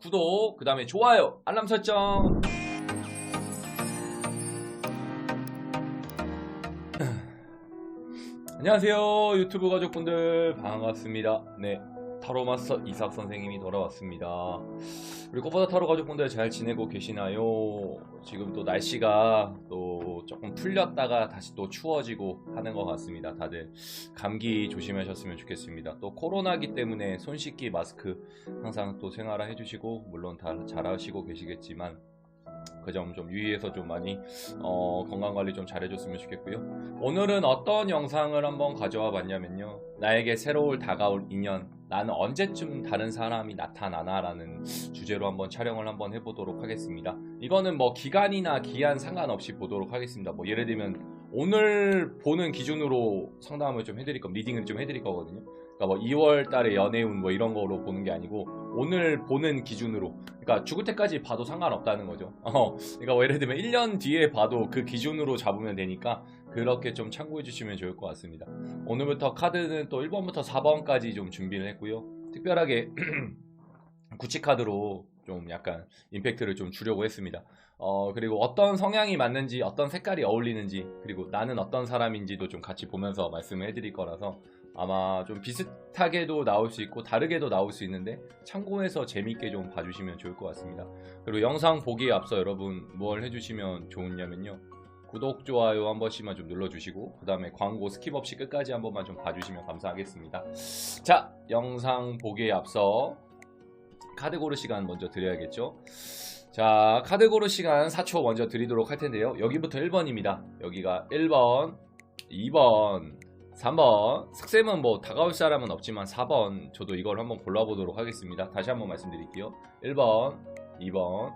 구독, 그 다음에 좋아요, 알람 설정. 안녕하세요 유튜브 가족분들, 반갑습니다. 네, 타로마스터 이삭 선생님이 돌아왔습니다. 우리 꽃바다 타로 가족분들 잘 지내고 계시나요? 지금 또 날씨가 또 조금 풀렸다가 다시 또 추워지고 하는 것 같습니다. 다들 감기 조심하셨으면 좋겠습니다. 또 코로나기 때문에 손 씻기 마스크 항상 또 생활화 해주시고, 물론 다 잘하시고 계시겠지만 그 점 좀 유의해서 좀 많이 건강관리 좀 잘해줬으면 좋겠고요. 오늘은 어떤 영상을 한번 가져와 봤냐면요, 나에게 새로울 다가올 인연, 나는 언제쯤 다른 사람이 나타나나 라는 주제로 한번 촬영을 한번 해보도록 하겠습니다. 이거는 뭐 기간이나 기한 상관없이 보도록 하겠습니다. 뭐 예를 들면 오늘 보는 기준으로 상담을 좀 해드릴 겁니다. 리딩을 좀 해드릴 거거든요. 그러니까 뭐 2월 달에 연애운 뭐 이런 거로 보는 게 아니고 오늘 보는 기준으로, 그러니까 죽을 때까지 봐도 상관없다는 거죠. 그러니까 뭐 예를 들면 1년 뒤에 봐도 그 기준으로 잡으면 되니까 그렇게 좀 참고해 주시면 좋을 것 같습니다. 오늘부터 카드는 또 1번부터 4번까지 좀 준비를 했고요. 특별하게 구치 카드로 좀 약간 임팩트를 좀 주려고 했습니다. 그리고 어떤 성향이 맞는지, 어떤 색깔이 어울리는지, 그리고 나는 어떤 사람인지도 좀 같이 보면서 말씀을 해드릴 거라서 아마 좀 비슷하게도 나올 수 있고 다르게도 나올 수 있는데 참고해서 재밌게 좀 봐주시면 좋을 것 같습니다. 그리고 영상 보기에 앞서 여러분 뭘 해주시면 좋으냐면요, 구독, 좋아요 한 번씩만 좀 눌러주시고, 그 다음에 광고 스킵 없이 끝까지 한 번만 좀 봐주시면 감사하겠습니다. 자, 영상 보기에 앞서 카드 고르 시간 먼저 드려야겠죠. 자, 카드 고르 시간 4초 먼저 드리도록 할 텐데요, 여기부터 1번입니다. 여기가 1번, 2번, 3번, 삭셈은 뭐 다가올 사람은 없지만 4번 저도 이걸 한번 골라보도록 하겠습니다. 다시 한번 말씀드릴게요. 1번, 2번,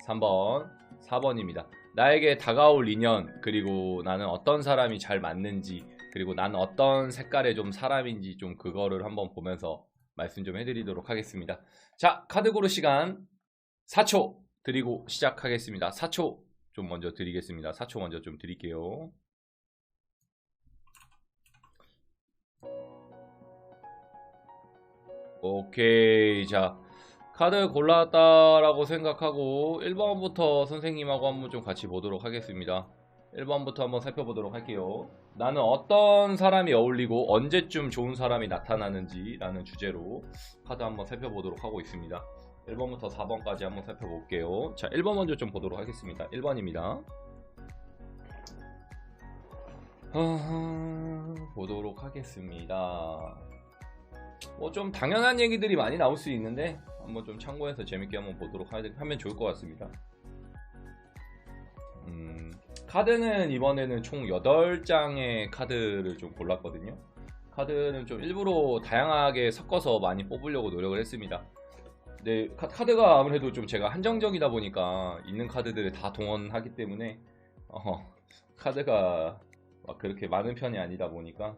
3번, 4번입니다. 나에게 다가올 인연, 그리고 나는 어떤 사람이 잘 맞는지, 그리고 나는 어떤 색깔의 좀 사람인지 좀 그거를 한번 보면서 말씀 좀 해드리도록 하겠습니다. 자, 카드 고르 시간 4초 드리고 시작하겠습니다. 4초 좀 먼저 드리겠습니다. 4초 먼저 좀 드릴게요. 오케이. 자, 카드 골랐다라고 생각하고 1번부터 선생님하고 한번 좀 같이 보도록 하겠습니다. 1번부터 한번 살펴보도록 할게요. 나는 어떤 사람이 어울리고 언제쯤 좋은 사람이 나타나는지 라는 주제로 카드 한번 살펴보도록 하고 있습니다. 1번부터 4번까지 한번 살펴볼게요. 자, 1번 먼저 좀 보도록 하겠습니다. 1번입니다. 보도록 하겠습니다. 뭐 좀 당연한 얘기들이 많이 나올 수 있는데 한번 좀 참고해서 재밌게 한번 보도록 하면 좋을 것 같습니다. 카드는 이번에는 총 8장의 카드를 좀 골랐거든요. 카드는 좀 일부러 다양하게 섞어서 많이 뽑으려고 노력을 했습니다. 근데 카드가 아무래도 좀 제가 한정적이다 보니까 있는 카드들을 다 동원하기 때문에 카드가 막 그렇게 많은 편이 아니다 보니까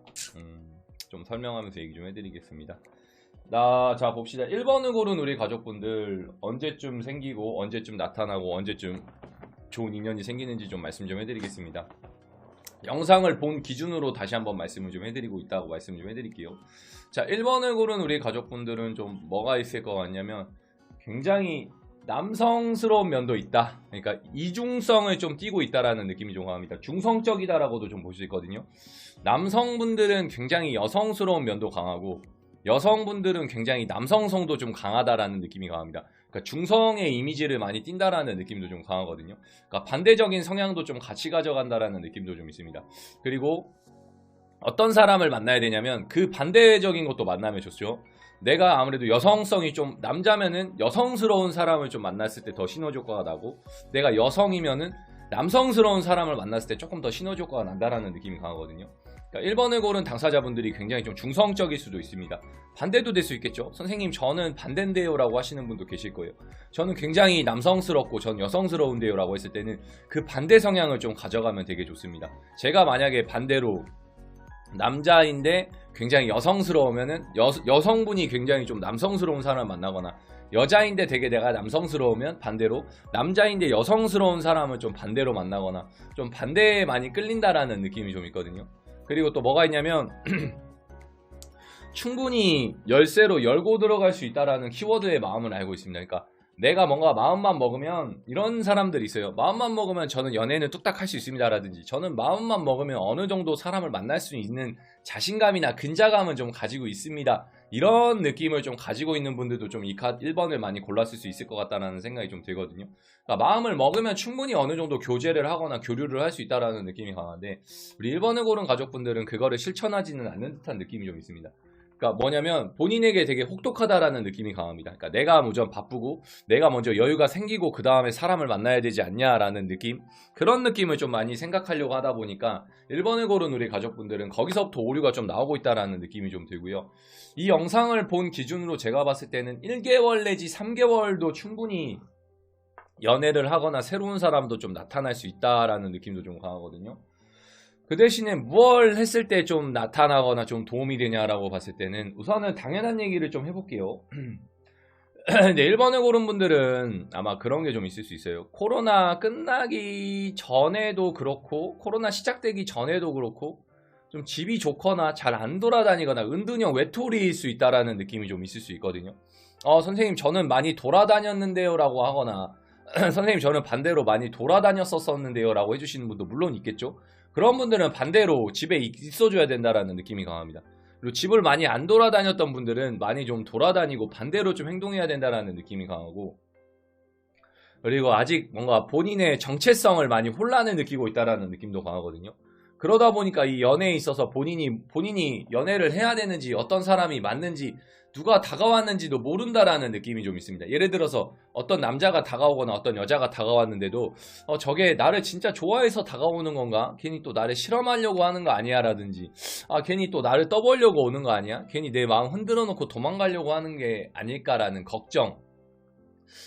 좀 설명하면서 얘기 좀 해드리겠습니다. 자, 봅시다. 1번을 고른 우리 가족분들, 언제쯤 생기고 언제쯤 나타나고 언제쯤 좋은 인연이 생기는지 좀 말씀 좀 해드리겠습니다. 영상을 본 기준으로 다시 한번 말씀을 좀 해드리고 있다고 말씀 좀 해드릴게요. 자, 1번을 고른 우리 가족분들은 좀 뭐가 있을 것 같냐면 굉장히 남성스러운 면도 있다. 그러니까 이중성을 좀 띠고 있다라는 느낌이 좀 강합니다. 중성적이다라고도 좀 볼 수 있거든요. 남성분들은 굉장히 여성스러운 면도 강하고 여성분들은 굉장히 남성성도 좀 강하다라는 느낌이 강합니다. 그러니까 중성의 이미지를 많이 띈다라는 느낌도 좀 강하거든요. 그러니까 반대적인 성향도 좀 같이 가져간다라는 느낌도 좀 있습니다. 그리고 어떤 사람을 만나야 되냐면 그 반대적인 것도 만나면 좋죠. 내가 아무래도 여성성이 좀, 남자면은 여성스러운 사람을 좀 만났을 때 더 신호효과가 나고, 내가 여성이면은 남성스러운 사람을 만났을 때 조금 더 신호효과가 난다라는 느낌이 강하거든요. 그러니까 1번을 고른 당사자분들이 굉장히 좀 중성적일 수도 있습니다. 반대도 될 수 있겠죠. 선생님 저는 반대인데요 라고 하시는 분도 계실 거예요. 저는 굉장히 남성스럽고 전 여성스러운데요 라고 했을 때는 그 반대 성향을 좀 가져가면 되게 좋습니다. 제가 만약에 반대로 남자인데 굉장히 여성스러우면은 여성분이 굉장히 좀 남성스러운 사람을 만나거나, 여자인데 되게 내가 남성스러우면 반대로 남자인데 여성스러운 사람을 좀 반대로 만나거나, 좀 반대에 많이 끌린다라는 느낌이 좀 있거든요. 그리고 또 뭐가 있냐면 충분히 열쇠로 열고 들어갈 수 있다라는 키워드의 마음을 알고 있습니다. 그러니까 내가 뭔가 마음만 먹으면 이런 사람들이 있어요. 마음만 먹으면 저는 연애는 뚝딱 할 수 있습니다 라든지, 저는 마음만 먹으면 어느 정도 사람을 만날 수 있는 자신감이나 근자감은 좀 가지고 있습니다, 이런 느낌을 좀 가지고 있는 분들도 좀 이 카드 1번을 많이 골랐을 수 있을 것 같다는 생각이 좀 들거든요. 그러니까 마음을 먹으면 충분히 어느 정도 교제를 하거나 교류를 할 수 있다라는 느낌이 강한데, 우리 1번을 고른 가족분들은 그거를 실천하지는 않는 듯한 느낌이 좀 있습니다. 그러니까 뭐냐면 본인에게 되게 혹독하다라는 느낌이 강합니다. 그러니까 내가 우선 바쁘고 내가 먼저 여유가 생기고 그 다음에 사람을 만나야 되지 않냐라는 느낌, 그런 느낌을 좀 많이 생각하려고 하다 보니까 1번을 고른 우리 가족분들은 거기서부터 오류가 좀 나오고 있다라는 느낌이 좀 들고요. 이 영상을 본 기준으로 제가 봤을 때는 1개월 내지 3개월도 충분히 연애를 하거나 새로운 사람도 좀 나타날 수 있다라는 느낌도 좀 강하거든요. 그 대신에 뭘 했을 때 좀 나타나거나 좀 도움이 되냐라고 봤을 때는 우선은 당연한 얘기를 좀 해볼게요. 근데 1번을 고른 분들은 아마 그런 게 좀 있을 수 있어요. 코로나 끝나기 전에도 그렇고 코로나 시작되기 전에도 그렇고 좀 집이 좋거나 잘 안 돌아다니거나 은둔형 외톨이일 수 있다라는 느낌이 좀 있을 수 있거든요. 선생님 저는 많이 돌아다녔는데요 라고 하거나 선생님 저는 반대로 많이 돌아다녔었는데요 라고 해주시는 분도 물론 있겠죠. 그런 분들은 반대로 집에 있어줘야 된다라는 느낌이 강합니다. 그리고 집을 많이 안 돌아다녔던 분들은 많이 좀 돌아다니고 반대로 좀 행동해야 된다라는 느낌이 강하고, 그리고 아직 뭔가 본인의 정체성을 많이 혼란을 느끼고 있다라는 느낌도 강하거든요. 그러다 보니까 이 연애에 있어서 본인이 연애를 해야 되는지, 어떤 사람이 맞는지, 누가 다가왔는지도 모른다라는 느낌이 좀 있습니다. 예를 들어서 어떤 남자가 다가오거나 어떤 여자가 다가왔는데도 저게 나를 진짜 좋아해서 다가오는 건가? 괜히 또 나를 실험하려고 하는 거 아니야? 라든지 괜히 또 나를 떠보려고 오는 거 아니야? 괜히 내 마음 흔들어 놓고 도망가려고 하는 게 아닐까라는 걱정.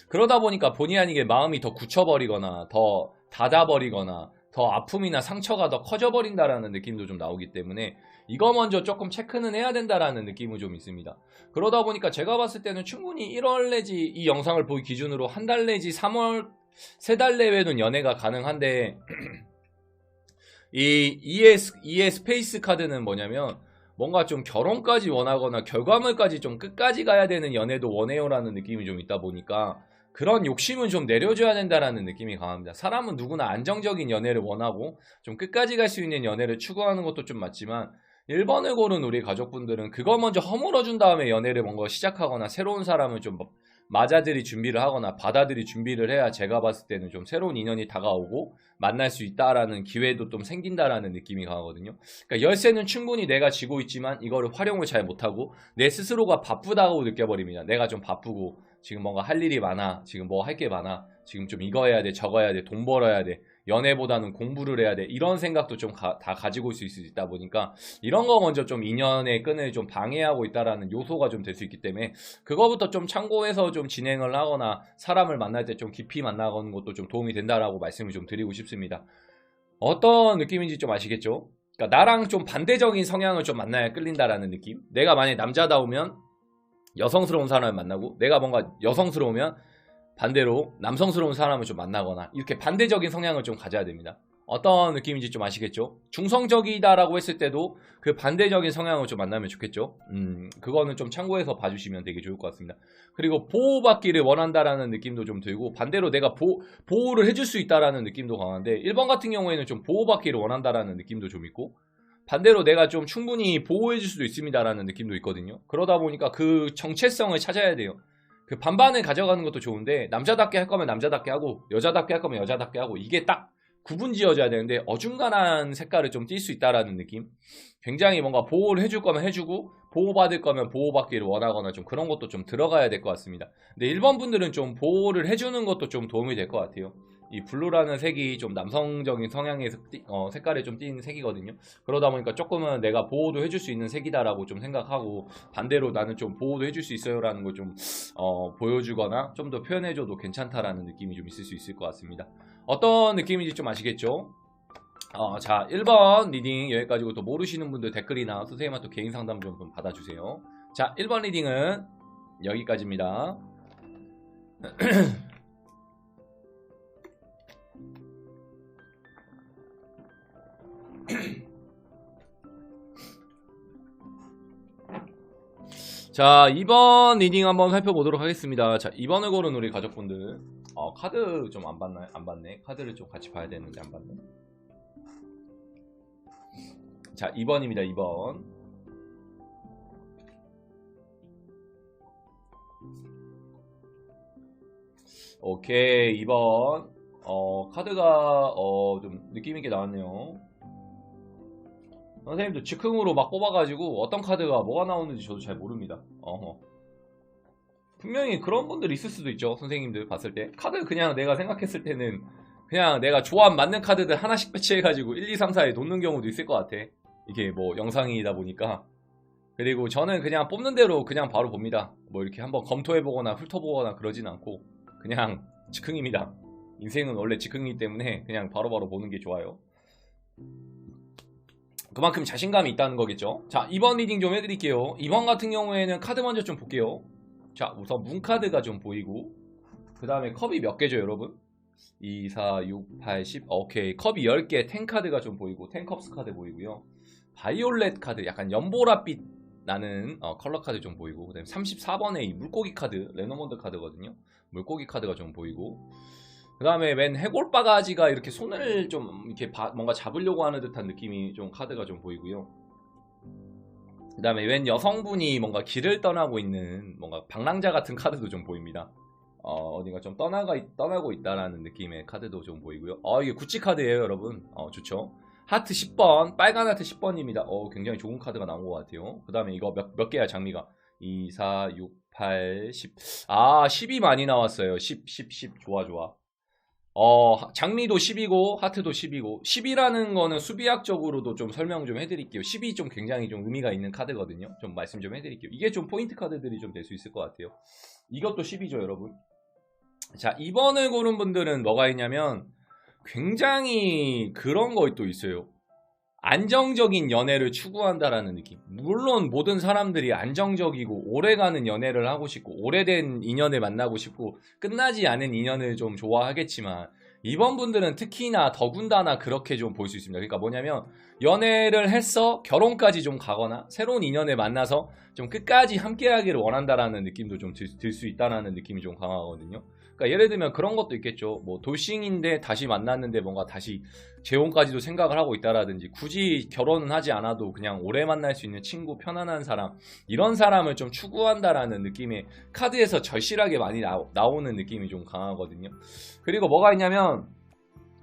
그러다 보니까 본의 아니게 마음이 더 굳혀버리거나 더 닫아버리거나 더 아픔이나 상처가 더 커져버린다라는 느낌도 좀 나오기 때문에 이거 먼저 조금 체크는 해야 된다라는 느낌은 좀 있습니다. 그러다 보니까 제가 봤을 때는 충분히 1월 내지 이 영상을 보기 기준으로 한 달 내지 3월 3달 내외는 연애가 가능한데 이 2의 스페이스 카드는 뭐냐면 뭔가 좀 결혼까지 원하거나 결과물까지 좀 끝까지 가야 되는 연애도 원해요라는 느낌이 좀 있다 보니까 그런 욕심은 좀 내려줘야 된다라는 느낌이 강합니다. 사람은 누구나 안정적인 연애를 원하고 좀 끝까지 갈 수 있는 연애를 추구하는 것도 좀 맞지만 1번을 고른 우리 가족분들은 그거 먼저 허물어준 다음에 연애를 뭔가 시작하거나 새로운 사람을 좀 맞아들이 준비를 하거나 받아들이 준비를 해야 제가 봤을 때는 좀 새로운 인연이 다가오고 만날 수 있다라는 기회도 좀 생긴다라는 느낌이 강하거든요. 그러니까 열쇠는 충분히 내가 쥐고 있지만 이거를 활용을 잘 못하고 내 스스로가 바쁘다고 느껴버립니다. 내가 좀 바쁘고 지금 뭔가 할 일이 많아, 지금 뭐 할 게 많아, 지금 좀 이거 해야 돼, 저거 해야 돼, 돈 벌어야 돼, 연애보다는 공부를 해야 돼, 이런 생각도 좀 다 가지고 있을 수 있다 보니까 이런 거 먼저 좀 인연의 끈을 좀 방해하고 있다라는 요소가 좀 될 수 있기 때문에 그거부터 좀 참고해서 좀 진행을 하거나 사람을 만날 때 좀 깊이 만나는 것도 좀 도움이 된다라고 말씀을 좀 드리고 싶습니다. 어떤 느낌인지 좀 아시겠죠? 그러니까 나랑 좀 반대적인 성향을 좀 만나야 끌린다라는 느낌. 내가 만약에 남자다우면 여성스러운 사람을 만나고 내가 뭔가 여성스러우면 반대로 남성스러운 사람을 좀 만나거나 이렇게 반대적인 성향을 좀 가져야 됩니다. 어떤 느낌인지 좀 아시겠죠? 중성적이다라고 했을 때도 그 반대적인 성향을 좀 만나면 좋겠죠? 그거는 좀 참고해서 봐주시면 되게 좋을 것 같습니다. 그리고 보호받기를 원한다라는 느낌도 좀 들고 반대로 내가 보호를 해줄 수 있다라는 느낌도 강한데 1번 같은 경우에는 좀 보호받기를 원한다라는 느낌도 좀 있고 반대로 내가 좀 충분히 보호해줄 수도 있습니다라는 느낌도 있거든요. 그러다 보니까 그 정체성을 찾아야 돼요. 그 반반을 가져가는 것도 좋은데 남자답게 할 거면 남자답게 하고 여자답게 할 거면 여자답게 하고 이게 딱 구분 지어져야 되는데 어중간한 색깔을 좀 띌 수 있다라는 느낌. 굉장히 뭔가 보호를 해줄 거면 해주고 보호받을 거면 보호받기를 원하거나 좀 그런 것도 좀 들어가야 될 것 같습니다. 근데 1번 분들은 좀 보호를 해주는 것도 좀 도움이 될 것 같아요. 이 블루라는 색이 좀 남성적인 성향의 색깔에 좀 띈 색이거든요. 그러다 보니까 조금은 내가 보호도 해줄 수 있는 색이다라고 좀 생각하고 반대로 나는 좀 보호도 해줄 수 있어요라는 걸 좀 보여주거나 좀 더 표현해줘도 괜찮다라는 느낌이 좀 있을 수 있을 것 같습니다. 어떤 느낌인지 좀 아시겠죠? 자 1번 리딩 여기까지고 또 모르시는 분들 댓글이나 선생님한테 개인 상담 좀 받아주세요. 자 1번 리딩은 여기까지입니다. 자, 이번 리딩 한번 살펴보도록 하겠습니다. 자, 이번을 고른 우리 가족분들. 카드 좀 안 봤나요? 안 봤네. 카드를 좀 같이 봐야 되는데 안 봤네. 자, 2번입니다. 2번. 오케이, 2번. 카드가 좀 느낌있게 나왔네요. 선생님도 즉흥으로 막 뽑아가지고 어떤 카드가 뭐가 나오는지 저도 잘 모릅니다. 분명히 그런 분들이 있을 수도 있죠. 선생님들 봤을 때 카드 그냥 내가 생각했을 때는 그냥 내가 조합 맞는 카드들 하나씩 배치해가지고 1, 2, 3, 4에 놓는 경우도 있을 것 같아. 이게 뭐 영상이다 보니까. 그리고 저는 그냥 뽑는 대로 그냥 바로 봅니다. 뭐 이렇게 한번 검토해보거나 훑어보거나 그러진 않고 그냥 즉흥입니다. 인생은 원래 즉흥이기 때문에 그냥 바로바로 보는 게 좋아요. 그만큼 자신감이 있다는 거겠죠. 자, 2번 리딩 좀 해드릴게요. 2번 같은 경우에는 카드 먼저 좀 볼게요. 자, 우선 문카드가 좀 보이고 그 다음에 컵이 몇 개죠 여러분? 2, 4, 6, 8, 10 오케이. 컵이 10개 텐카드가 좀 보이고 텐컵스 카드 보이고요. 바이올렛 카드 약간 연보라빛 나는 컬러 카드 좀 보이고 그 다음에 34번에 이 물고기 카드 레노몬드 카드거든요. 물고기 카드가 좀 보이고 그 다음에 웬 해골바가지가 이렇게 손을 좀 이렇게 뭔가 잡으려고 하는 듯한 느낌이 좀 카드가 좀 보이고요. 그 다음에 웬 여성분이 뭔가 길을 떠나고 있는 뭔가 방랑자 같은 카드도 좀 보입니다. 어딘가 좀 떠나고 있다라는 느낌의 카드도 좀 보이고요. 이게 구찌 카드예요 여러분. 좋죠. 하트 10번 빨간 하트 10번입니다. 굉장히 좋은 카드가 나온 것 같아요. 그 다음에 이거 몇 개야 장미가 2, 4, 6, 8, 10 10이 많이 나왔어요. 10 좋아 장미도 10이고 하트도 10이고 10이라는 거는 수비학적으로도 좀 설명 좀 해드릴게요. 10이 좀 굉장히 좀 의미가 있는 카드거든요. 좀 말씀 좀 해드릴게요. 이게 좀 포인트 카드들이 좀 될 수 있을 것 같아요. 이것도 10이죠 여러분. 자, 2번을 고른 분들은 뭐가 있냐면 굉장히 그런 거 또 있어요. 안정적인 연애를 추구한다라는 느낌. 물론 모든 사람들이 안정적이고 오래가는 연애를 하고 싶고 오래된 인연을 만나고 싶고 끝나지 않은 인연을 좀 좋아하겠지만 이번 분들은 특히나 더군다나 그렇게 좀 볼 수 있습니다. 그러니까 뭐냐면 연애를 했어 결혼까지 좀 가거나 새로운 인연을 만나서 좀 끝까지 함께하기를 원한다라는 느낌도 좀 들 수 있다라는 느낌이 좀 강하거든요. 그러니까 예를 들면 그런 것도 있겠죠. 뭐 돌싱인데 다시 만났는데 뭔가 다시 재혼까지도 생각을 하고 있다라든지 굳이 결혼은 하지 않아도 그냥 오래 만날 수 있는 친구, 편안한 사람 이런 사람을 좀 추구한다라는 느낌의 카드에서 절실하게 많이 나오는 느낌이 좀 강하거든요. 그리고 뭐가 있냐면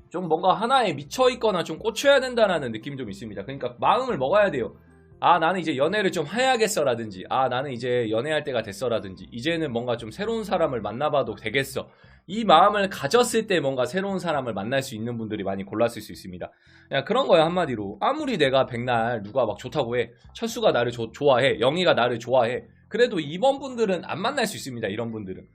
좀 뭔가 하나에 미쳐있거나 좀 꽂혀야 된다라는 느낌이 좀 있습니다. 그러니까 마음을 먹어야 돼요. 나는 이제 연애를 좀 해야겠어 라든지 나는 이제 연애할 때가 됐어 라든지 이제는 뭔가 좀 새로운 사람을 만나봐도 되겠어. 이 마음을 가졌을 때 뭔가 새로운 사람을 만날 수 있는 분들이 많이 골랐을 수 있습니다. 그냥 그런 거예요. 한마디로 아무리 내가 백날 누가 막 좋다고 해, 철수가 나를 좋아해, 영희가 나를 좋아해, 그래도 이번 분들은 안 만날 수 있습니다. 이런 분들은.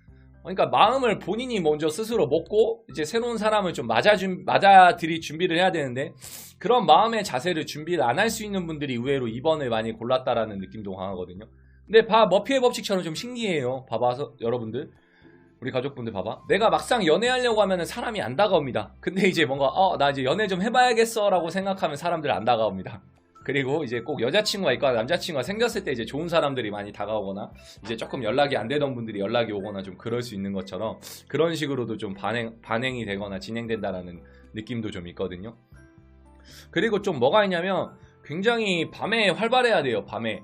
그러니까 마음을 본인이 먼저 스스로 먹고 이제 새로운 사람을 좀 맞아들일 준비를 해야 되는데 그런 마음의 자세를 준비를 안 할 수 있는 분들이 의외로 2번을 많이 골랐다라는 느낌도 강하거든요. 근데 머피의 법칙처럼 좀 신기해요. 봐봐서 여러분들 우리 가족분들 봐봐. 내가 막상 연애하려고 하면 사람이 안 다가옵니다. 근데 이제 뭔가 나 이제 연애 좀 해봐야겠어 라고 생각하면 사람들 안 다가옵니다. 그리고 이제 꼭 여자친구가 있거나 남자친구가 생겼을 때 이제 좋은 사람들이 많이 다가오거나 이제 조금 연락이 안 되던 분들이 연락이 오거나 좀 그럴 수 있는 것처럼 그런 식으로도 좀 반행이 되거나 진행된다라는 느낌도 좀 있거든요. 그리고 좀 뭐가 있냐면 굉장히 밤에 활발해야 돼요. 밤에.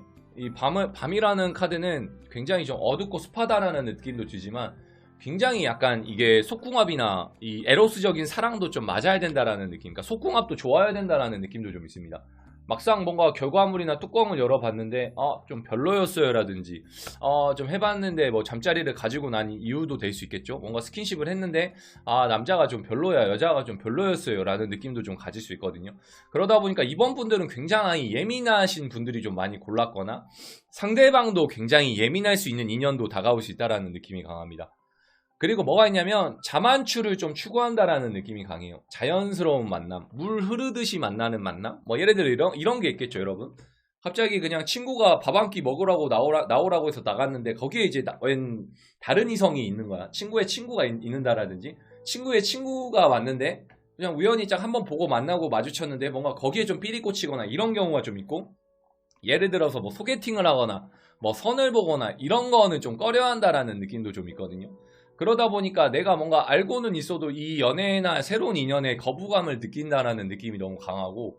밤이라는 카드는 굉장히 좀 어둡고 습하다라는 느낌도 들지만 굉장히 약간 이게 속궁합이나 이 에로스적인 사랑도 좀 맞아야 된다라는 느낌. 그러니까 속궁합도 좋아야 된다라는 느낌도 좀 있습니다. 막상 뭔가 결과물이나 뚜껑을 열어봤는데 좀 별로였어요 라든지 좀 해봤는데 뭐 잠자리를 가지고 난 이유도 될 수 있겠죠. 뭔가 스킨십을 했는데 남자가 좀 별로야, 여자가 좀 별로였어요 라는 느낌도 좀 가질 수 있거든요. 그러다 보니까 이번 분들은 굉장히 예민하신 분들이 좀 많이 골랐거나 상대방도 굉장히 예민할 수 있는 인연도 다가올 수 있다라는 느낌이 강합니다. 그리고 뭐가 있냐면 자만추를 좀 추구한다라는 느낌이 강해요. 자연스러운 만남, 물 흐르듯이 만나는 만남. 뭐 예를 들어 이런 게 있겠죠 여러분. 갑자기 그냥 친구가 밥 한 끼 먹으라고 나오라고 해서 나갔는데 거기에 이제 웬 다른 이성이 있는 거야. 친구의 친구가 있는다라든지 친구의 친구가 왔는데 그냥 우연히 딱 한번 보고 만나고 마주쳤는데 뭔가 거기에 좀 삘이 꽂히거나 이런 경우가 좀 있고, 예를 들어서 뭐 소개팅을 하거나 뭐 선을 보거나 이런 거는 좀 꺼려한다라는 느낌도 좀 있거든요. 그러다 보니까 내가 뭔가 알고는 있어도 이 연애나 새로운 인연에 거부감을 느낀다라는 느낌이 너무 강하고,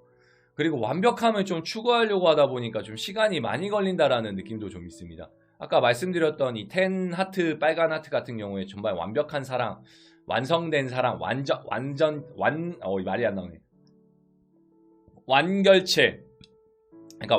그리고 완벽함을 좀 추구하려고 하다 보니까 좀 시간이 많이 걸린다라는 느낌도 좀 있습니다. 아까 말씀드렸던 이 10 하트, 빨간 하트 같은 경우에 정말 완벽한 사랑, 완성된 사랑, 말이 안 나오네. 완결체. 그러니까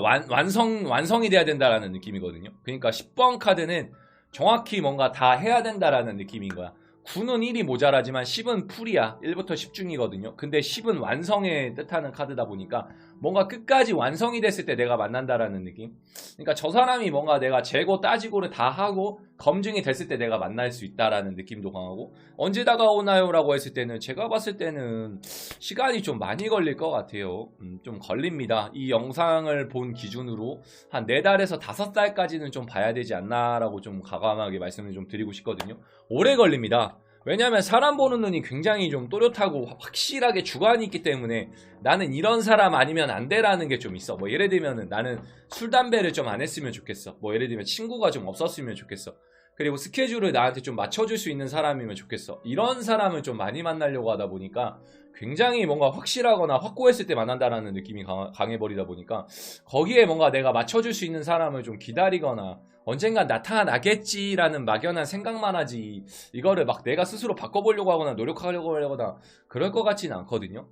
완성이 돼야 된다라는 느낌이거든요. 그러니까 10번 카드는 정확히 뭔가 다 해야 된다라는 느낌인 거야. 9는 1이 모자라지만 10은 풀이야. 1부터 10 중이거든요. 근데 10은 완성에 뜻하는 카드다 보니까 뭔가 끝까지 완성이 됐을 때 내가 만난다라는 느낌. 그러니까 저 사람이 뭔가 내가 재고 따지고를 다 하고 검증이 됐을 때 내가 만날 수 있다라는 느낌도 강하고, 언제 다가오나요? 라고 했을 때는 제가 봤을 때는 시간이 좀 많이 걸릴 것 같아요. 좀 걸립니다. 이 영상을 본 기준으로 한 4달에서 5달까지는 좀 봐야 되지 않나 라고 좀 과감하게 말씀을 좀 드리고 싶거든요. 오래 걸립니다. 왜냐면 사람 보는 눈이 굉장히 좀 또렷하고 확실하게 주관이 있기 때문에 나는 이런 사람 아니면 안 돼라는 게 좀 있어. 뭐 예를 들면은 나는 술 담배를 좀 안 했으면 좋겠어. 뭐 예를 들면 친구가 좀 없었으면 좋겠어. 그리고 스케줄을 나한테 좀 맞춰줄 수 있는 사람이면 좋겠어. 이런 사람을 좀 많이 만나려고 하다 보니까 굉장히 뭔가 확실하거나 확고했을 때 만난다라는 느낌이 강해버리다 보니까 거기에 뭔가 내가 맞춰줄 수 있는 사람을 좀 기다리거나 언젠간 나타나겠지라는 막연한 생각만 하지, 이거를 막 내가 스스로 바꿔보려고 하거나 노력하려고 하거나 그럴 것 같지는 않거든요.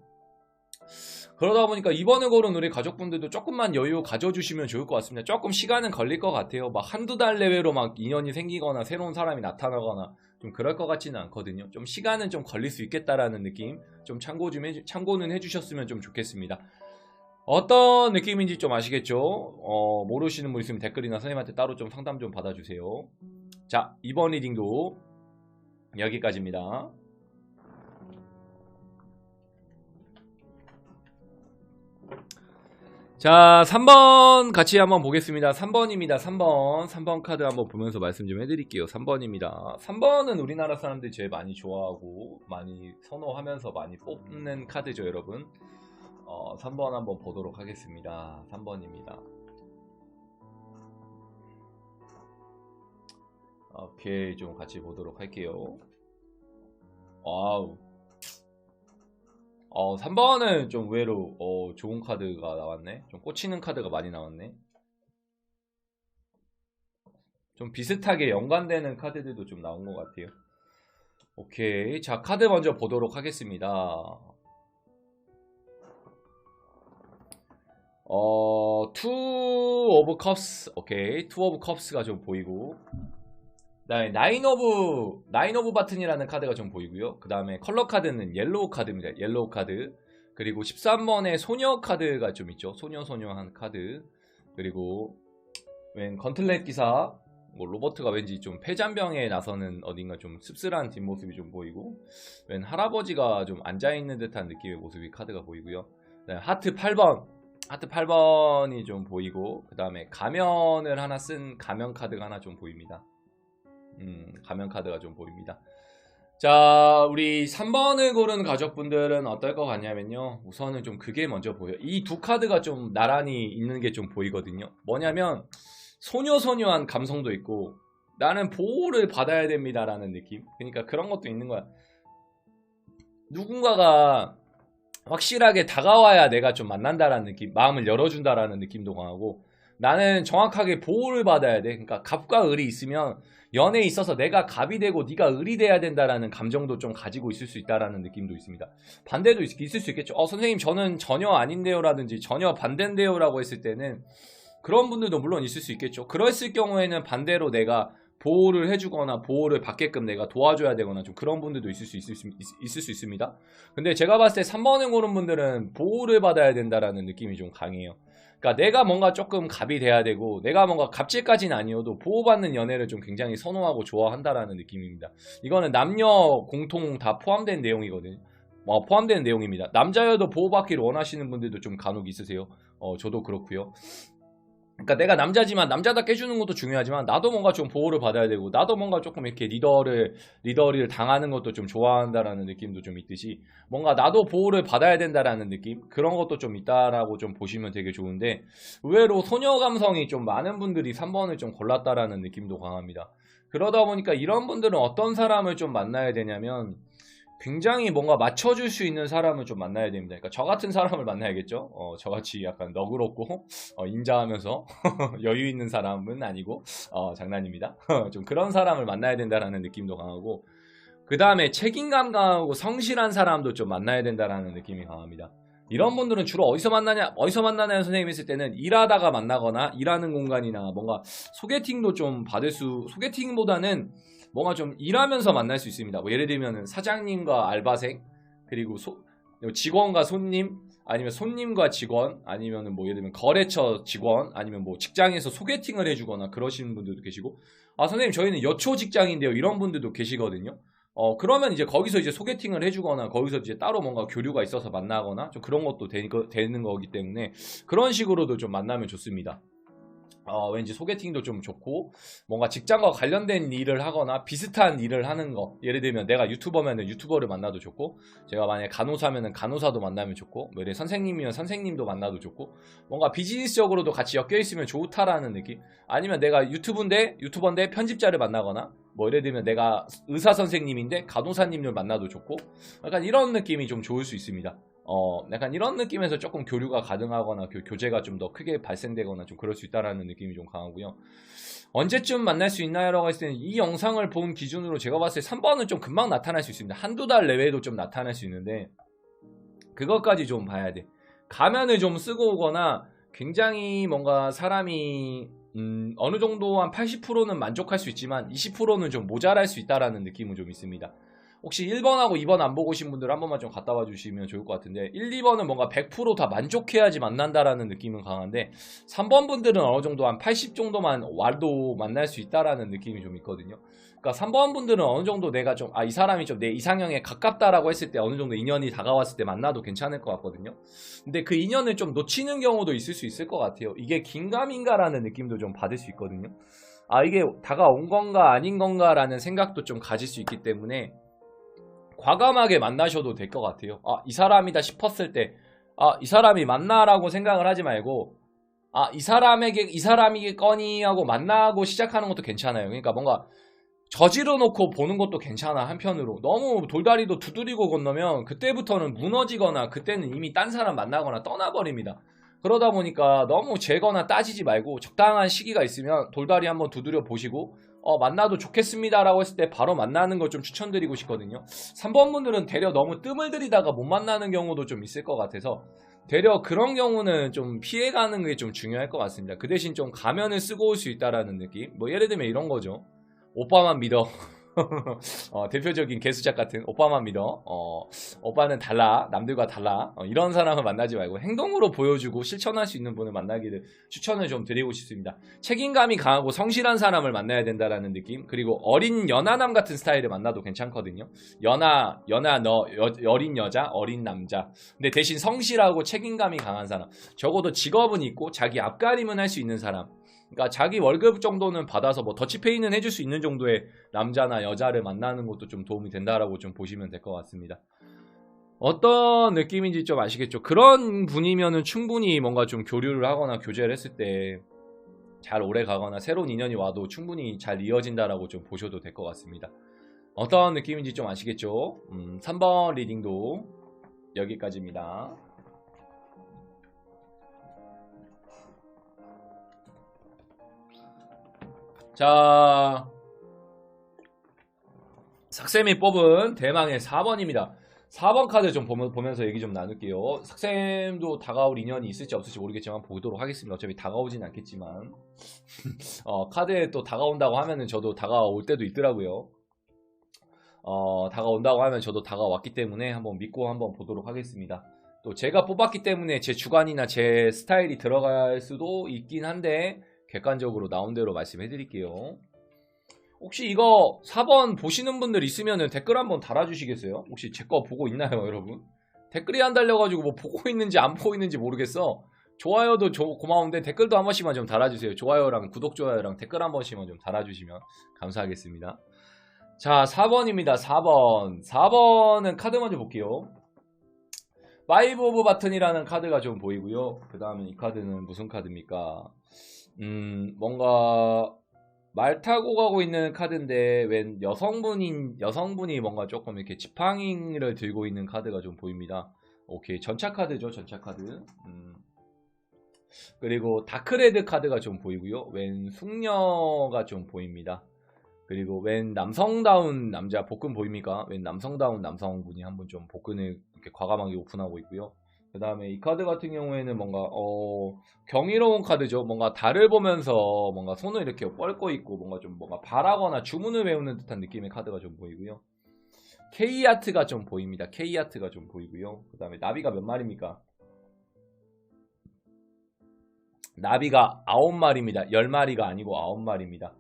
그러다 보니까 이번에 고른 우리 가족분들도 조금만 여유 가져주시면 좋을 것 같습니다. 조금 시간은 걸릴 것 같아요. 막 한두 달 내외로 막 인연이 생기거나 새로운 사람이 나타나거나 좀 그럴 것 같지는 않거든요. 좀 시간은 좀 걸릴 수 있겠다라는 느낌 좀 참고는 해주셨으면 좀 좋겠습니다. 어떤 느낌인지 좀 아시겠죠? 모르시는 분 있으면 댓글이나 선생님한테 따로 좀 상담 좀 받아주세요. 자, 이번 리딩도 여기까지입니다. 자, 3번 같이 한번 보겠습니다. 3번입니다. 3번 카드 한번 보면서 말씀 좀 해드릴게요. 3번입니다. 3번은 우리나라 사람들이 제일 많이 좋아하고 많이 선호하면서 많이 뽑는 카드죠, 여러분. 3번 한번 보도록 하겠습니다. 3번입니다. 오케이, 좀 같이 보도록 할게요. 와우. 3번은 좀 의외로 좋은 카드가 나왔네. 좀 꽂히는 카드가 많이 나왔네. 좀 비슷하게 연관되는 카드들도 좀 나온 것 같아요. 오케이, 자, 카드 먼저 보도록 하겠습니다. Two of Cups. 오케이, Two of Cups가 좀 보이고, 그 다음에 나인 오브 바튼이라는 카드가 좀 보이고요. 그 다음에 컬러 카드는 옐로우 카드입니다. 옐로우 카드. 그리고 13번에 소녀 카드가 좀 있죠. 소녀한 카드. 그리고 웬 건틀렛 기사, 뭐 로버트가 왠지 좀 폐잔병에 나서는 어딘가 좀 씁쓸한 뒷모습이 좀 보이고, 웬 할아버지가 좀 앉아있는 듯한 느낌의 모습이 카드가 보이고요. 하트 8번이 좀 보이고, 그 다음에 가면을 하나 쓴 가면 카드가 하나 좀 보입니다. 가면 카드가 좀 보입니다. 자, 우리 3번을 고른 가족분들은 어떨 것 같냐면요, 우선은 좀 그게 먼저 보여요. 이 두 카드가 좀 나란히 있는 게 좀 보이거든요. 뭐냐면 소녀한 감성도 있고 나는 보호를 받아야 됩니다 라는 느낌. 그러니까 그런 것도 있는 거야. 누군가가 확실하게 다가와야 내가 좀 만난다라는 느낌, 마음을 열어준다라는 느낌도 강하고, 나는 정확하게 보호를 받아야 돼. 그러니까 갑과 을이 있으면 연애에 있어서 내가 갑이 되고 네가 을이 돼야 된다라는 감정도 좀 가지고 있을 수 있다라는 느낌도 있습니다. 반대도 있을 수 있겠죠. 선생님 저는 전혀 아닌데요 라든지 전혀 반대인데요 라고 했을 때는 그런 분들도 물론 있을 수 있겠죠. 그랬을 경우에는 반대로 내가 보호를 해주거나 보호를 받게끔 내가 도와줘야 되거나 좀 그런 분들도 있을 수 있습니다. 근데 제가 봤을 때 3번을 고른 분들은 보호를 받아야 된다라는 느낌이 좀 강해요. 그러니까 내가 뭔가 조금 갑이 돼야 되고, 내가 뭔가 갑질까지는 아니어도 보호받는 연애를 좀 굉장히 선호하고 좋아한다라는 느낌입니다. 이거는 남녀 공통 다 포함된 내용이거든요. 포함되는 내용입니다. 남자여도 보호받기를 원하시는 분들도 좀 간혹 있으세요. 저도 그렇고요. 그러니까 내가 남자지만 남자답게 해주는 것도 중요하지만 나도 뭔가 좀 보호를 받아야 되고 나도 뭔가 조금 이렇게 리더를 당하는 것도 좀 좋아한다라는 느낌도 좀 있듯이 뭔가 나도 보호를 받아야 된다라는 느낌 그런 것도 좀 있다라고 좀 보시면 되게 좋은데 의외로 소녀 감성이 좀 많은 분들이 3번을 좀 골랐다라는 느낌도 강합니다. 그러다 보니까 이런 분들은 어떤 사람을 좀 만나야 되냐면 굉장히 뭔가 맞춰줄 수 있는 사람을 좀 만나야 됩니다. 그러니까 저 같은 사람을 만나야겠죠. 저같이 약간 너그럽고 인자하면서 여유 있는 사람은 아니고 장난입니다. 좀 그런 사람을 만나야 된다라는 느낌도 강하고 그 다음에 책임감 강하고 성실한 사람도 좀 만나야 된다라는 느낌이 강합니다. 이런 분들은 주로 어디서 만나냐 선생님이 했을 때는 일하다가 만나거나 일하는 공간이나 뭔가 소개팅도 좀 소개팅보다는 뭔가 좀 일하면서 만날 수 있습니다. 뭐 예를 들면 사장님과 알바생 그리고 직원과 손님 아니면 손님과 직원 아니면 뭐 예를 들면 거래처 직원 아니면 뭐 직장에서 소개팅을 해주거나 그러시는 분들도 계시고 선생님 저희는 여초 직장인데요 이런 분들도 계시거든요. 그러면 이제 거기서 이제 소개팅을 해주거나 거기서 이제 따로 뭔가 교류가 있어서 만나거나 좀 그런 것도 되는 거기 때문에 그런 식으로도 좀 만나면 좋습니다. 왠지 소개팅도 좀 좋고 뭔가 직장과 관련된 일을 하거나 비슷한 일을 하는 거 예를 들면 내가 유튜버면은 유튜버를 만나도 좋고 제가 만약에 간호사면은 간호사도 만나면 좋고 뭐 선생님이면 선생님도 만나도 좋고 뭔가 비즈니스적으로도 같이 엮여 있으면 좋다라는 느낌 아니면 내가 유튜버인데 편집자를 만나거나 뭐 예를 들면 내가 의사 선생님인데 간호사님을 만나도 좋고 약간 이런 느낌이 좀 좋을 수 있습니다. 약간 이런 느낌에서 조금 교류가 가능하거나 교제가 좀 더 크게 발생되거나 좀 그럴 수 있다라는 느낌이 좀 강하고요. 언제쯤 만날 수 있나요? 라고 했을 때는 이 영상을 본 기준으로 제가 봤을 때 3번은 좀 금방 나타날 수 있습니다. 한두 달 내외에도 좀 나타날 수 있는데 그것까지 좀 봐야 돼. 가면을 좀 쓰고 오거나 굉장히 뭔가 사람이 어느 정도 한 80%는 만족할 수 있지만 20%는 좀 모자랄 수 있다라는 느낌은 좀 있습니다. 혹시 1번하고 2번 안 보고 오신 분들 한 번만 좀 갔다 와 주시면 좋을 것 같은데 1, 2번은 뭔가 100% 다 만족해야지 만난다라는 느낌은 강한데 3번 분들은 어느 정도 한 80 정도만 와도 만날 수 있다라는 느낌이 좀 있거든요. 그러니까 3번 분들은 어느 정도 내가 좀 이 사람이 좀 내 이상형에 가깝다라고 했을 때 어느 정도 인연이 다가왔을 때 만나도 괜찮을 것 같거든요. 근데 그 인연을 좀 놓치는 경우도 있을 수 있을 것 같아요. 이게 긴가민가라는 느낌도 좀 받을 수 있거든요. 이게 다가온 건가 아닌 건가라는 생각도 좀 가질 수 있기 때문에 과감하게 만나셔도 될 것 같아요. 이 사람이다 싶었을 때, 이 사람이 맞나라고 생각을 하지 말고, 이 사람이겠거니 하고 만나고 시작하는 것도 괜찮아요. 그러니까 뭔가 저지러 놓고 보는 것도 괜찮아, 한편으로. 너무 돌다리도 두드리고 건너면 그때부터는 무너지거나 그때는 이미 딴 사람 만나거나 떠나버립니다. 그러다 보니까 너무 재거나 따지지 말고 적당한 시기가 있으면 돌다리 한번 두드려 보시고 만나도 좋겠습니다라고 했을 때 바로 만나는 걸 좀 추천드리고 싶거든요. 3번 분들은 되려 너무 뜸을 들이다가 못 만나는 경우도 좀 있을 것 같아서 되려 그런 경우는 좀 피해가는 게 좀 중요할 것 같습니다. 그 대신 좀 가면을 쓰고 올 수 있다라는 느낌. 뭐 예를 들면 이런 거죠. 오빠만 믿어. 대표적인 개수작 같은 오빠만 믿어. 오빠는 달라. 남들과 달라. 이런 사람을 만나지 말고 행동으로 보여주고 실천할 수 있는 분을 만나기를 추천을 좀 드리고 싶습니다. 책임감이 강하고 성실한 사람을 만나야 된다라는 느낌. 그리고 어린 연하남 같은 스타일을 만나도 괜찮거든요. 어린 여자, 어린 남자. 근데 대신 성실하고 책임감이 강한 사람. 적어도 직업은 있고 자기 앞가림은 할 수 있는 사람. 그러니까 자기 월급 정도는 받아서 뭐 더치페이는 해줄 수 있는 정도의 남자나 여자를 만나는 것도 좀 도움이 된다라고 좀 보시면 될 것 같습니다. 어떤 느낌인지 좀 아시겠죠? 그런 분이면은 충분히 뭔가 좀 교류를 하거나 교제를 했을 때 잘 오래 가거나 새로운 인연이 와도 충분히 잘 이어진다라고 좀 보셔도 될 것 같습니다. 어떤 느낌인지 좀 아시겠죠? 3번 리딩도 여기까지입니다. 자, 삭쌤이 뽑은 대망의 4번입니다. 4번 카드 좀 보면서 얘기 좀 나눌게요. 삭쌤도 다가올 인연이 있을지 없을지 모르겠지만 보도록 하겠습니다. 어차피 다가오진 않겠지만 카드에 또 다가온다고 하면은 저도 다가올 때도 있더라고요. 다가온다고 하면 저도 다가왔기 때문에 한번 믿고 한번 보도록 하겠습니다. 또 제가 뽑았기 때문에 제 주관이나 제 스타일이 들어갈 수도 있긴 한데 객관적으로 나온 대로 말씀해 드릴게요. 혹시 이거 4번 보시는 분들 있으면 댓글 한번 달아주시겠어요? 혹시 제 거 보고 있나요, 여러분? 댓글이 안 달려가지고 뭐 보고 있는지 안 보고 있는지 모르겠어. 좋아요도 고마운데 댓글도 한 번씩만 좀 달아주세요. 좋아요랑 구독, 좋아요랑 댓글 한 번씩만 좀 달아주시면 감사하겠습니다. 자, 4번입니다. 4번은 카드 먼저 볼게요. 파이브 오브 바튼이라는 카드가 좀 보이고요. 그 다음에 이 카드는 무슨 카드입니까? 뭔가 말 타고 가고 있는 카드인데 웬 여성분이 뭔가 조금 이렇게 지팡이를 들고 있는 카드가 좀 보입니다. 오케이, 전차 카드죠, 전차 카드. 그리고 다크레드 카드가 좀 보이고요. 웬 숙녀가 좀 보입니다. 그리고 웬 남성다운 남자 복근 보입니까? 웬 남성다운 남성분이 한번 좀 복근을 이렇게 과감하게 오픈하고 있고요. 그 다음에 이 카드 같은 경우에는 뭔가 경이로운 카드죠. 뭔가 달을 보면서 뭔가 손을 이렇게 뻘고 있고 뭔가 좀 뭔가 바라거나 주문을 외우는 듯한 느낌의 카드가 좀 보이고요. K아트가 좀 보입니다. K아트가 좀 보이고요. 그 다음에 나비가 몇 마리입니까? 나비가 9마리입니다. 10마리가 아니고 9마리입니다.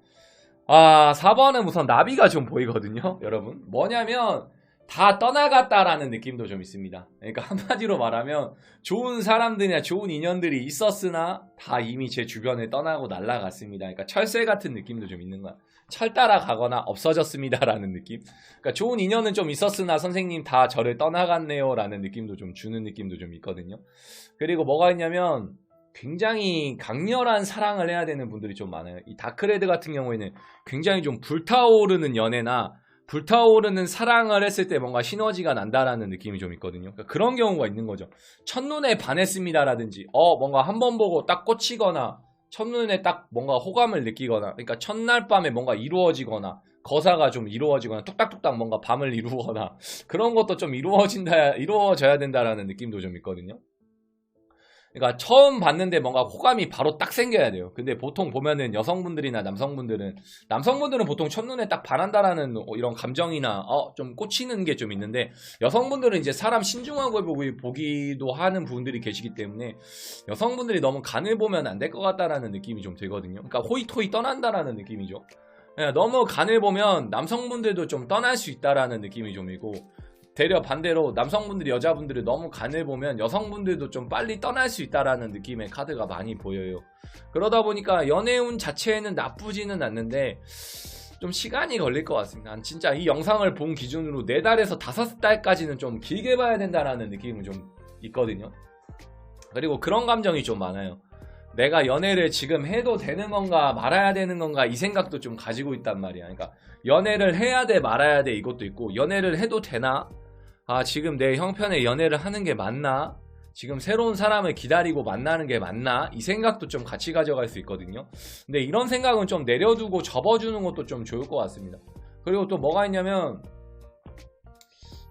4번은 우선 나비가 좀 보이거든요. 여러분, 뭐냐면 다 떠나갔다라는 느낌도 좀 있습니다. 그러니까 한마디로 말하면 좋은 사람들이나 좋은 인연들이 있었으나 다 이미 제 주변에 떠나고 날아갔습니다. 그러니까 철새 같은 느낌도 좀 있는 거야. 철 따라가거나 없어졌습니다라는 느낌. 그러니까 좋은 인연은 좀 있었으나 선생님 다 저를 떠나갔네요 라는 느낌도 좀 주는 느낌도 좀 있거든요. 그리고 뭐가 있냐면 굉장히 강렬한 사랑을 해야 되는 분들이 좀 많아요. 이 다크레드 같은 경우에는 굉장히 좀 불타오르는 연애나 불타오르는 사랑을 했을 때 뭔가 시너지가 난다라는 느낌이 좀 있거든요. 그러니까 그런 경우가 있는 거죠. 첫눈에 반했습니다라든지 뭔가 한 번 보고 딱 꽂히거나 첫눈에 딱 뭔가 호감을 느끼거나, 그러니까 첫날 밤에 뭔가 이루어지거나 거사가 좀 이루어지거나 뚝딱뚝딱 뭔가 밤을 이루거나 그런 것도 좀 이루어져야 된다라는 느낌도 좀 있거든요. 그러니까 처음 봤는데 뭔가 호감이 바로 딱 생겨야 돼요. 근데 보통 보면은 여성분들이나 남성분들은 보통 첫눈에 딱 반한다라는 이런 감정이나 좀 꽂히는 게 좀 있는데, 여성분들은 이제 사람 신중하게 보기도 하는 분들이 계시기 때문에 여성분들이 너무 간을 보면 안 될 것 같다라는 느낌이 좀 들거든요. 그러니까 호이토이 떠난다라는 느낌이죠. 너무 간을 보면 남성분들도 좀 떠날 수 있다라는 느낌이 좀 있고, 되려 반대로 남성분들이 여자분들이 너무 간을 보면 여성분들도 좀 빨리 떠날 수 있다라는 느낌의 카드가 많이 보여요. 그러다 보니까 연애운 자체에는 나쁘지는 않는데 좀 시간이 걸릴 것 같습니다. 난 진짜 이 영상을 본 기준으로 4달에서 5달까지는 좀 길게 봐야 된다라는 느낌은 좀 있거든요. 그리고 그런 감정이 좀 많아요. 내가 연애를 지금 해도 되는 건가 말아야 되는 건가 이 생각도 좀 가지고 있단 말이야. 그러니까 연애를 해야 돼 말아야 돼 이것도 있고, 연애를 해도 되나? 지금 내 형편에 연애를 하는 게 맞나? 지금 새로운 사람을 기다리고 만나는 게 맞나? 이 생각도 좀 같이 가져갈 수 있거든요. 근데 이런 생각은 좀 내려두고 접어주는 것도 좀 좋을 것 같습니다. 그리고 또 뭐가 있냐면,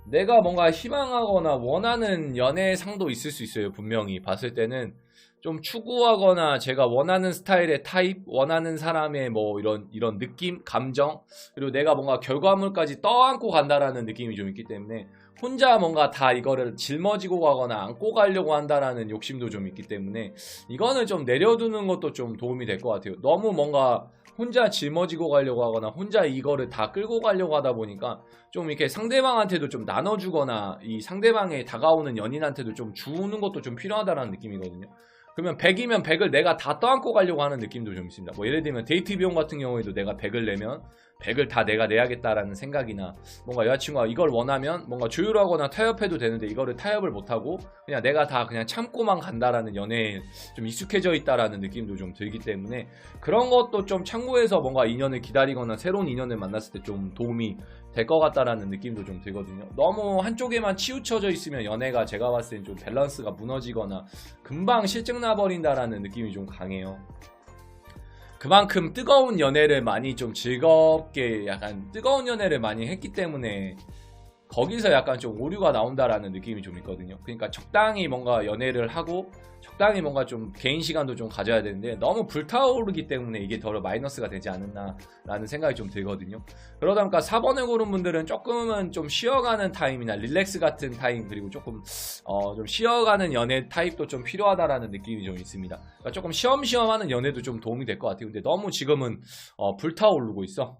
내가 뭔가 희망하거나 원하는 연애상도 있을 수 있어요. 분명히 봤을 때는 좀 추구하거나 제가 원하는 스타일의 타입, 원하는 사람의 뭐 이런 느낌, 감정, 그리고 내가 뭔가 결과물까지 떠안고 간다라는 느낌이 좀 있기 때문에 혼자 뭔가 다 이거를 짊어지고 가거나 안고 가려고 한다라는 욕심도 좀 있기 때문에 이거는 좀 내려두는 것도 좀 도움이 될 것 같아요. 너무 뭔가 혼자 짊어지고 가려고 하거나 혼자 이거를 다 끌고 가려고 하다 보니까 좀 이렇게 상대방한테도 좀 나눠주거나 이 상대방에 다가오는 연인한테도 좀 주는 것도 좀 필요하다는 느낌이거든요. 그러면 100이면 100을 내가 다 떠안고 가려고 하는 느낌도 좀 있습니다. 뭐 예를 들면 데이트 비용 같은 경우에도 내가 100을 내면 100을 다 내가 내야겠다라는 생각이나, 뭔가 여자친구가 이걸 원하면 뭔가 조율하거나 타협해도 되는데 이거를 타협을 못하고 그냥 내가 다 그냥 참고만 간다라는 연애에 좀 익숙해져 있다라는 느낌도 좀 들기 때문에 그런 것도 좀 참고해서 뭔가 인연을 기다리거나 새로운 인연을 만났을 때 좀 도움이 될 것 같다라는 느낌도 좀 들거든요. 너무 한쪽에만 치우쳐져 있으면 연애가 제가 봤을 땐 좀 밸런스가 무너지거나 금방 실증 나버린다라는 느낌이 좀 강해요. 그만큼 뜨거운 연애를 많이 좀 즐겁게, 약간 뜨거운 연애를 많이 했기 때문에 거기서 약간 좀 오류가 나온다라는 느낌이 좀 있거든요. 그러니까 적당히 뭔가 연애를 하고 적당히 뭔가 좀 개인 시간도 좀 가져야 되는데 너무 불타오르기 때문에 이게 더 마이너스가 되지 않았나 라는 생각이 좀 들거든요. 그러다 보니까 4번을 고른 분들은 조금은 좀 쉬어가는 타임이나 릴렉스 같은 타임, 그리고 조금 좀 쉬어가는 연애 타입도 좀 필요하다라는 느낌이 좀 있습니다. 그러니까 조금 쉬엄쉬엄 하는 연애도 좀 도움이 될 것 같아요. 근데 너무 지금은 불타오르고 있어.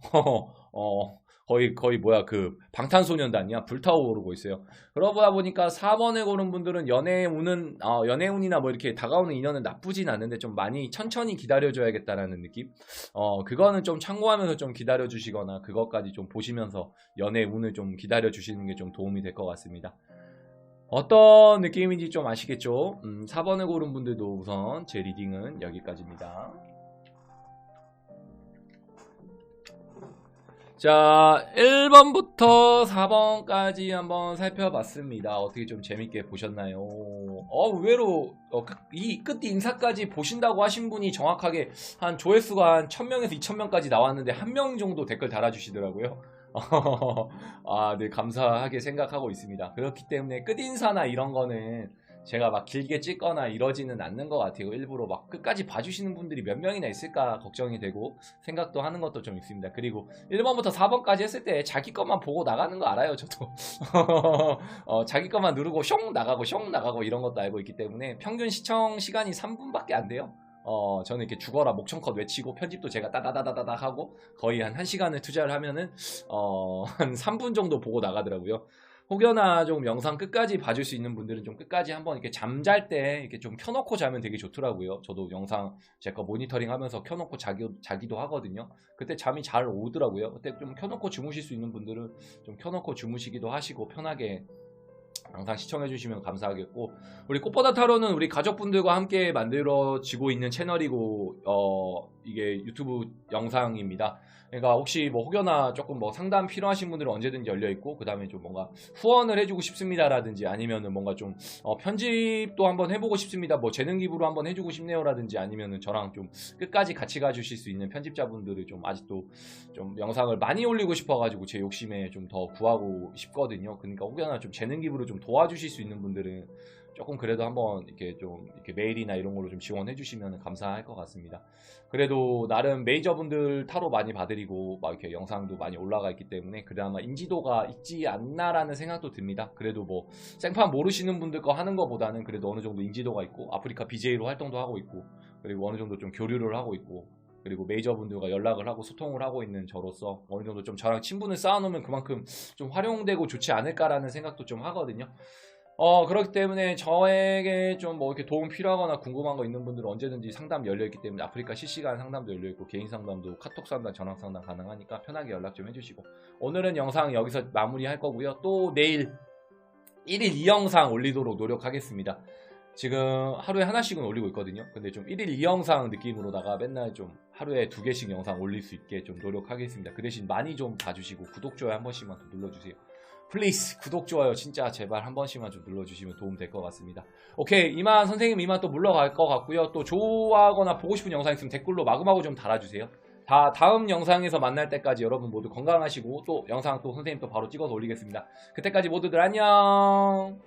거의 뭐야 그 방탄소년단이야. 불타오르고 있어요. 그러다 보니까 4번에 고른 분들은 연애운이나 뭐 이렇게 다가오는 인연은 나쁘진 않는데 좀 많이 천천히 기다려줘야겠다라는 느낌. 그거는 좀 참고하면서 좀 기다려주시거나 그것까지 좀 보시면서 연애운을 좀 기다려주시는 게 좀 도움이 될 것 같습니다. 어떤 느낌인지 좀 아시겠죠? 4번을 고른 분들도 우선 제 리딩은 여기까지입니다. 자, 1번부터 4번까지 한번 살펴봤습니다. 어떻게 좀 재밌게 보셨나요? 의외로 이 끝 인사까지 보신다고 하신 분이 정확하게 한 조회수가 한 1000명에서 2000명까지 나왔는데 한 명 정도 댓글 달아주시더라고요. 네, 감사하게 생각하고 있습니다. 그렇기 때문에 끝인사나 이런 거는 제가 막 길게 찍거나 이러지는 않는 것 같아요. 일부러 막 끝까지 봐주시는 분들이 몇 명이나 있을까 걱정이 되고 생각도 하는 것도 좀 있습니다. 그리고 1번부터 4번까지 했을 때 자기 것만 보고 나가는 거 알아요, 저도. 자기 것만 누르고 숑 나가고 이런 것도 알고 있기 때문에 평균 시청 시간이 3분밖에 안 돼요. 저는 이렇게 죽어라 목청컷 외치고 편집도 제가 따다다다다다 하고 거의 한 1시간을 투자를 하면은 한 3분 정도 보고 나가더라고요. 혹여나 좀 영상 끝까지 봐줄 수 있는 분들은 좀 끝까지 한번 이렇게 잠잘 때 이렇게 좀 켜놓고 자면 되게 좋더라고요. 저도 영상 제가 모니터링 하면서 켜놓고 자기도 하거든요. 그때 잠이 잘 오더라고요. 그때 좀 켜놓고 주무실 수 있는 분들은 좀 켜놓고 주무시기도 하시고 편하게 항상 시청해주시면 감사하겠고, 우리 꽃보다 타로는 우리 가족분들과 함께 만들어지고 있는 채널이고 이게 유튜브 영상입니다. 그러니까 혹시 뭐 혹여나 조금 뭐 상담 필요하신 분들은 언제든지 열려있고, 그 다음에 좀 뭔가 후원을 해주고 싶습니다 라든지 아니면은 뭔가 좀 편집도 한번 해보고 싶습니다, 뭐 재능 기부로 한번 해주고 싶네요 라든지 아니면은 저랑 좀 끝까지 같이 가주실 수 있는 편집자분들을 좀 아직도 좀 영상을 많이 올리고 싶어가지고 제 욕심에 좀 더 구하고 싶거든요. 그러니까 혹여나 좀 재능 기부로 좀 도와주실 수 있는 분들은 조금 그래도 한번 이렇게 좀 이렇게 메일이나 이런 걸로 좀 지원해 주시면 감사할 것 같습니다. 그래도 나름 메이저분들 타로 많이 봐드리고 막 이렇게 영상도 많이 올라가 있기 때문에 그나마 인지도가 있지 않나라는 생각도 듭니다. 그래도 뭐 생판 모르시는 분들 거 하는 거보다는 그래도 어느 정도 인지도가 있고 아프리카 BJ로 활동도 하고 있고 그리고 어느 정도 좀 교류를 하고 있고 그리고 메이저분들과 연락을 하고 소통을 하고 있는 저로서 어느 정도 좀 저랑 친분을 쌓아놓으면 그만큼 좀 활용되고 좋지 않을까라는 생각도 좀 하거든요. 그렇기 때문에 저에게 좀 뭐 이렇게 도움 필요하거나 궁금한 거 있는 분들은 언제든지 상담 열려있기 때문에 아프리카 실시간 상담도 열려있고 개인 상담도 카톡 상담, 전화 상담 가능하니까 편하게 연락 좀 해주시고, 오늘은 영상 여기서 마무리할 거고요. 또 내일 1일 2영상 올리도록 노력하겠습니다. 지금 하루에 하나씩은 올리고 있거든요. 근데 좀 1일 2영상 느낌으로다가 맨날 좀 하루에 2개씩 영상 올릴 수 있게 좀 노력하겠습니다. 그 대신 많이 좀 봐주시고 구독, 좋아요 한 번씩만 더 눌러주세요. 플리즈 구독, 좋아요 진짜 제발 한 번씩만 좀 눌러주시면 도움 될 것 같습니다. 오케이, 이만 선생님 이만 또 물러갈 것 같고요. 또 좋아하거나 보고 싶은 영상 있으면 댓글로 마구마구 좀 달아주세요. 다음 영상에서 만날 때까지 여러분 모두 건강하시고 또 영상 또 선생님 또 바로 찍어서 올리겠습니다. 그때까지 모두들 안녕.